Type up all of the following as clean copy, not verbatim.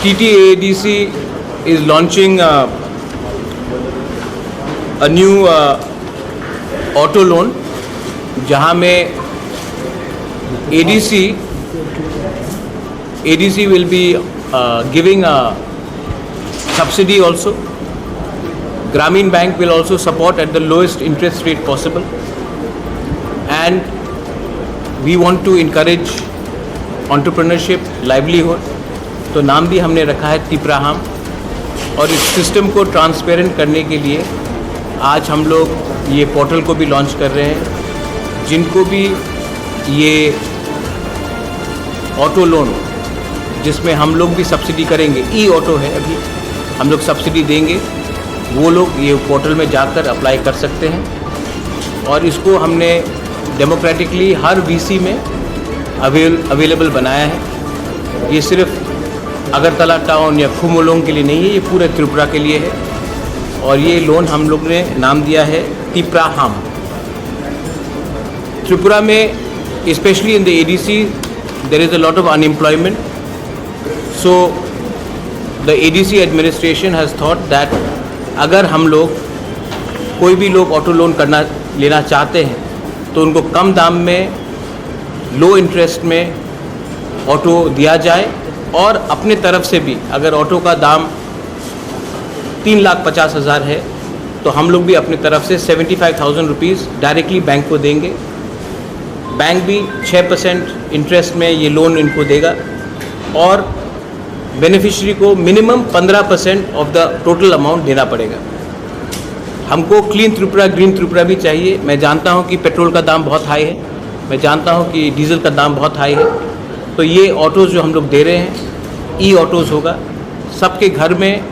TTADC is launching a new auto loan जहाँ में ADC will be giving a subsidy also. Grameen Bank will also support at the lowest interest rate possible, and we want to encourage entrepreneurship, livelihood. तो नाम भी हमने रखा है तिप्राहम, और इस सिस्टम को ट्रांसपेरेंट करने के लिए आज हम लोग ये पोर्टल को भी लॉन्च कर रहे हैं. जिनको भी ये ऑटो लोन जिसमें हम लोग भी सब्सिडी करेंगे, ई ऑटो है अभी, हम लोग सब्सिडी देंगे, वो लोग ये पोर्टल में जाकर अप्लाई कर सकते हैं. और इसको हमने डेमोक्रेटिकली हर वीसी में अवेलेबल बनाया है. ये सिर्फ अगरतला टाउन या खुमोलोंग के लिए नहीं है, ये पूरे त्रिपुरा के लिए है. और ये लोन हम लोग ने नाम दिया है तिप्राहम. त्रिपुरा में specially in the ADC there is a lot of unemployment, so the ADC administration has thought that अगर हम लोग कोई भी लोग ऑटो लोन लेना चाहते हैं तो उनको कम दाम में लो इंटरेस्ट में ऑटो दिया जाए, और अपने तरफ से भी अगर ऑटो का दाम 3,50,000 है तो हम लोग भी अपनी तरफ से 75,000 रुपीज़ डायरेक्टली बैंक को देंगे. बैंक भी 6% इंटरेस्ट में ये लोन इनको देगा, और बेनिफिशियरी को minimum 15% of the total amount देना पड़ेगा. हमको क्लीन त्रिपुरा, ग्रीन त्रिपुरा भी चाहिए. मैं जानता हूँ कि पेट्रोल का दाम बहुत हाई है, मैं जानता हूँ कि डीजल का दाम बहुत हाई है. तो ये ऑटोज़ जो हम लोग दे रहे हैं, ई ऑटोज़ होगा. सबके घर में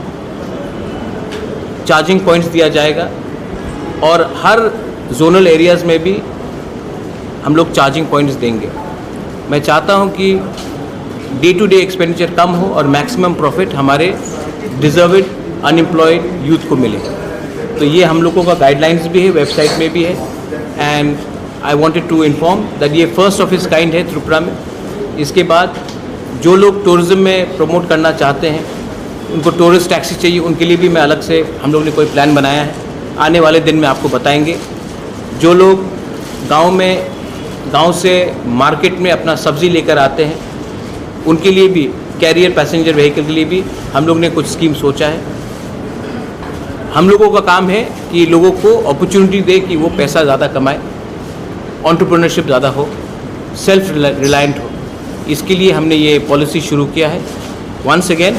चार्जिंग पॉइंट्स दिया जाएगा, और हर जोनल एरियाज़ में भी हम लोग चार्जिंग पॉइंट्स देंगे. मैं चाहता हूं कि डे टू डे एक्सपेंडिचर कम हो और मैक्सिमम प्रॉफिट हमारे डिजर्व्ड अनएम्प्लॉयड यूथ को मिले. तो ये हम लोगों का गाइडलाइंस भी है, वेबसाइट में भी है. And I wanted to inform that ये फर्स्ट ऑफ इस काइंड है त्रिपुरा में. इसके बाद जो लोग टूरिज़्म में प्रमोट करना चाहते हैं, उनको टूरिस्ट टैक्सी चाहिए, उनके लिए भी मैं अलग से हम लोग ने कोई प्लान बनाया है. आने वाले दिन में आपको बताएंगे. जो लोग गांव से मार्केट में अपना सब्ज़ी लेकर आते हैं, उनके लिए भी, कैरियर पैसेंजर व्हीकल के लिए भी हम लोग ने कुछ स्कीम सोचा है. हम लोगों का काम है कि लोगों को अपॉर्चुनिटी दे कि वो पैसा ज़्यादा कमाए, एंटरप्रेन्योरशिप ज़्यादा हो, सेल्फ रिलायंट हो. इसके लिए हमने ये पॉलिसी शुरू किया है. वंस अगेन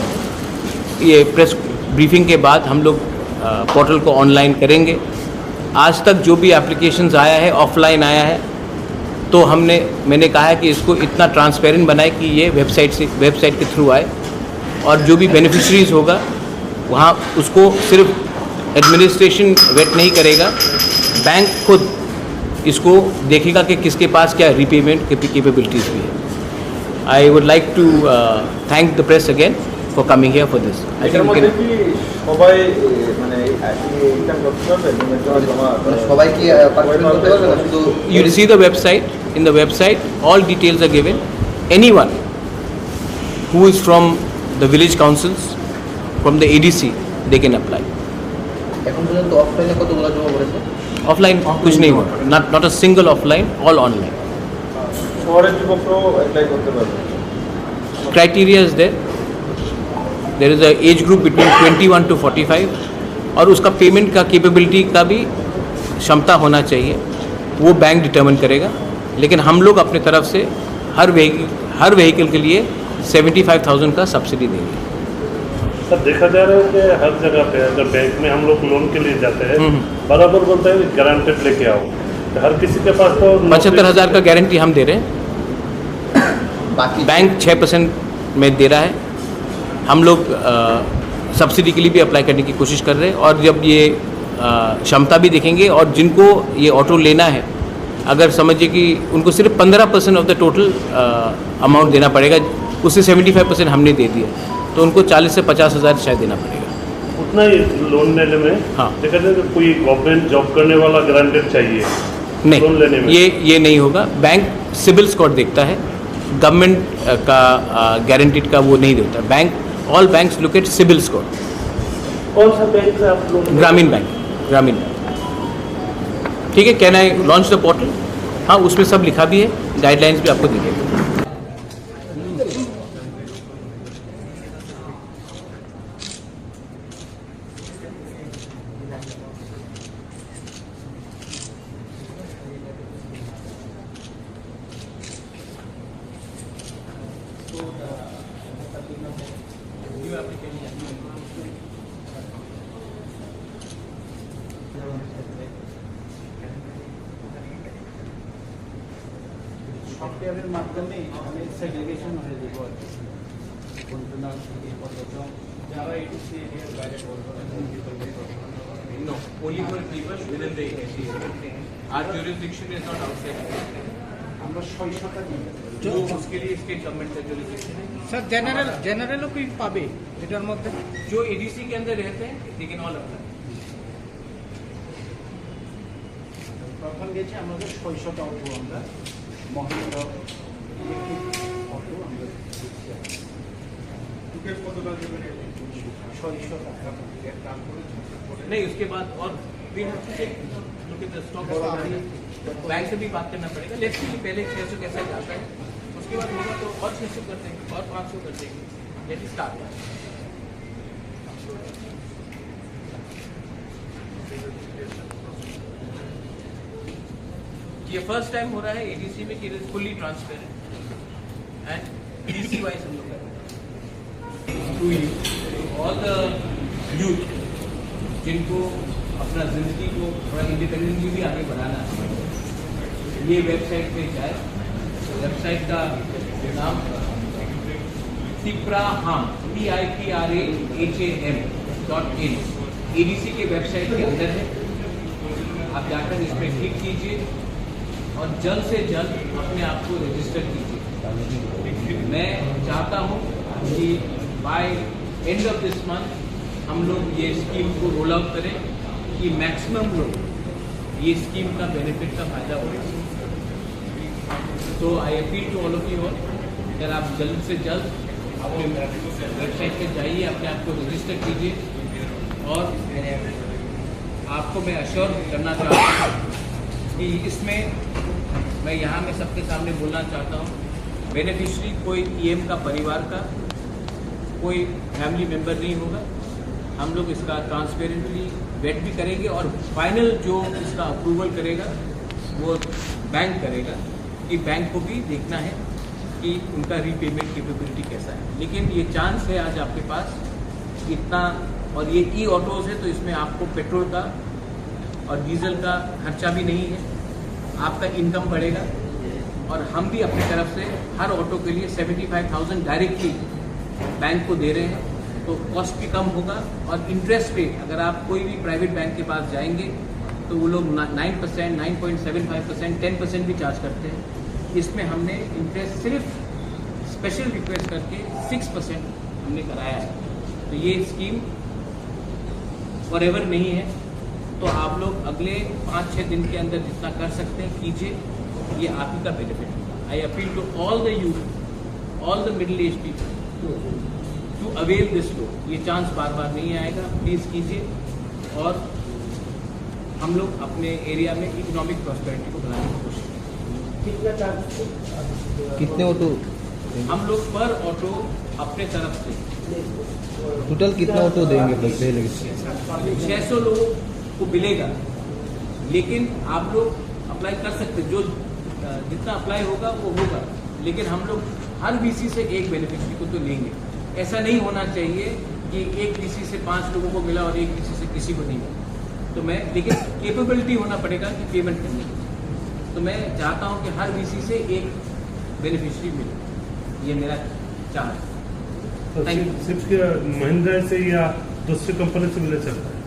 ये प्रेस ब्रीफिंग के बाद हम लोग पोर्टल को ऑनलाइन करेंगे. आज तक जो भी एप्लीकेशंस आया है, ऑफलाइन आया है, तो मैंने कहा है कि इसको इतना ट्रांसपेरेंट बनाए कि ये वेबसाइट के थ्रू आए, और जो भी बेनिफिशरीज होगा वहाँ उसको सिर्फ एडमिनिस्ट्रेशन वेट नहीं करेगा, बैंक खुद इसको देखेगा कि किसके पास क्या रीपेमेंट कैपेबिलिटीज़ भी है. I would like to thank the press again for coming here for this. I think we can. You see the website. In the website, all details are given. Anyone who is from the village councils, from the ADC, they can apply. Offline कुछ नहीं हुआ. Not a single offline. All online. Criteria is there. There is a age group between 21 to 45, और उसका payment का capability का भी क्षमता होना चाहिए, वो बैंक डिटर्मिन करेगा. लेकिन हम लोग अपने तरफ से हर व्हीकल के लिए 75,000 का सब्सिडी देंगे. सर, देखा जा रहा है कि हर जगह पे अगर बैंक में हम लोग लोन के लिए जाते हैं, बराबर बोलता है गारंटेड लेके आओ. तो हर किसी के पास तो 75,000 का गारंटी हम दे रहे हैं. बाकी बैंक 6% में दे रहा है. हम लोग सब्सिडी के लिए भी अप्लाई करने की कोशिश कर रहे हैं. और जब ये क्षमता भी देखेंगे, और जिनको ये ऑटो लेना है, अगर समझिए कि उनको सिर्फ 15% ऑफ द टोटल अमाउंट देना पड़ेगा, उससे 75% हमने दे दिया, तो उनको 40 से 50,000 शायद देना पड़ेगा. उतना ही लोन लेने में. हाँ, देखा जाए तो कोई गवर्नमेंट जॉब करने वाला गारंटेड चाहिए नहीं, लोन लेने में. ये नहीं होगा. बैंक सिबिल स्कोर देखता है, गवर्नमेंट का गारंटीड का वो नहीं देता. Bank all banks look at CIBIL score. कौन सा बैंक से आप लोग? ग्रामीण बैंक, ग्रामीण बैंक। ठीक है, can I launch the portal? हाँ, उसमें सब लिखा भी है, गाइडलाइंस भी आपको दी गई। সফটওয়্যারের মাধ্যমে আমি সেগ্রিগেশন হয়ে দেবো আর কি কোনটা যারা এডিসি এরিয়ার বাইরে বলবো No, only for people within the agency. Our jurisdiction is not outside. আমরা 600টা দিই जो उसके लिए स्टेट गवर्नमेंट का jurisdiction है। सर जनरलों को पाबे এটার মধ্যে जो एडीसी के अंदर रहते हैं, they can all apply। প্রথম গেছে আমাদের 600টা অটো আমরা মহেন্দ্র অটো আমরা টিকিট কতটা দেবেন? 600 টাকা नहीं, उसके बाद और स्टॉक बैंक से भी बात करना पड़ेगा। लेट्स सी पहले 600 कैसे जाता है, उसके बाद होगा तो और 600 कर देंगे और 500 कर देंगे। Let it start. ये फर्स्ट टाइम हो रहा है एडीसी में कि it is fully transparent and DC wise हम लोग कर रहे हैं। ऑल द यूथ जिनको अपना जिंदगी को थोड़ा इंडिपेंडेंटली भी आगे बढ़ाना है, ये वेबसाइट पे जाए। वेबसाइट का नाम TIPRAHAM.in एडीसी के वेबसाइट के अंदर है। आप जाकर इस पर क्लिक कीजिए और जल्द से जल्द अपने आप को रजिस्टर कीजिए। मैं चाहता हूँ कि by end of this month हम लोग ये स्कीम को रोल आउट करें कि मैक्सिमम लोग ये स्कीम का बेनिफिट का फायदा उठाएं। तो I appeal to all of you all, अगर आप जल्द से जल्द अपने वेबसाइट पे जाइए, अपने आप को रजिस्टर कीजिए। और आपको मैं अश्योर करना चाहता हूँ कि इसमें मैं यहाँ में सबके सामने बोलना चाहता हूँ, बेनिफिशरी कोई ईएम का परिवार का कोई फैमिली मेम्बर नहीं होगा। हम लोग इसका ट्रांसपेरेंटली वेट भी करेंगे और फाइनल जो इसका अप्रूवल करेगा वो बैंक करेगा, कि बैंक को भी देखना है कि उनका रीपेमेंट कैपेबिलिटी कैसा है। लेकिन ये चांस है आज आपके पास इतना, और ये ई ऑटोज़ है तो इसमें आपको पेट्रोल का और डीजल का खर्चा भी नहीं है, आपका इनकम बढ़ेगा। और हम भी अपनी तरफ से हर ऑटो के लिए 75,000 डायरेक्टली बैंक को दे रहे हैं, तो कॉस्ट भी कम होगा। और इंटरेस्ट रेट अगर आप कोई भी प्राइवेट बैंक के पास जाएंगे तो वो लोग 9%, 9.75%, 10% भी चार्ज करते हैं। इसमें हमने इंटरेस्ट सिर्फ स्पेशल रिक्वेस्ट करके 6% हमने कराया है। तो ये स्कीम फॉरएवर नहीं है, तो आप लोग अगले 5-6 दिन के अंदर जितना कर सकते हैं कीजिए, ये आप ही का बेनिफिट होगा। I appeal to all the youth, all the middle age people to avail this low. ये चांस बार बार नहीं आएगा, प्लीज़ कीजिए। और हम लोग अपने एरिया में इकोनॉमिक प्रॉस्पेरिटी को बढ़ाने की कोशिश करें। कितना चार्ज? कितने ऑटो? हम लोग पर ऑटो अपने तरफ से टोटल कितना ऑटो देंगे पहले? 600 लोगों को मिलेगा, लेकिन आप लोग अप्लाई कर सकते, जो जितना अप्लाई होगा वो होगा। लेकिन हम लोग हर वीसी से एक बेनिफिशियरी को तो लेंगे। ऐसा नहीं होना चाहिए कि एक वीसी से 5 लोगों को मिला और एक वीसी से किसी को नहीं मिला। तो मैं, लेकिन कैपेबिलिटी होना पड़ेगा कि पेमेंट करने की। तो मैं चाहता हूं कि हर वीसी से एक बेनिफिशियरी मिले, ये मेरा चाह है। सिर्फ महिंद्रा से या दूसरी कंपनी से मिले सकता है?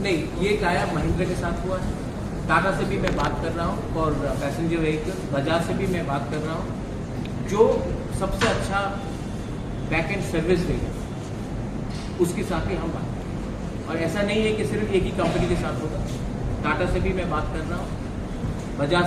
नहीं, ये टाया महिंद्रा के साथ हुआ है, टाटा से भी मैं बात कर रहा हूँ, और पैसेंजर व्हीकल बजाज से भी मैं बात कर रहा हूँ। जो सबसे अच्छा बैक एंड सर्विस देगा उसके साथ ही हम बात करें। और ऐसा नहीं है कि सिर्फ एक ही कंपनी के साथ होगा, टाटा से भी मैं बात कर रहा हूँ, बजाज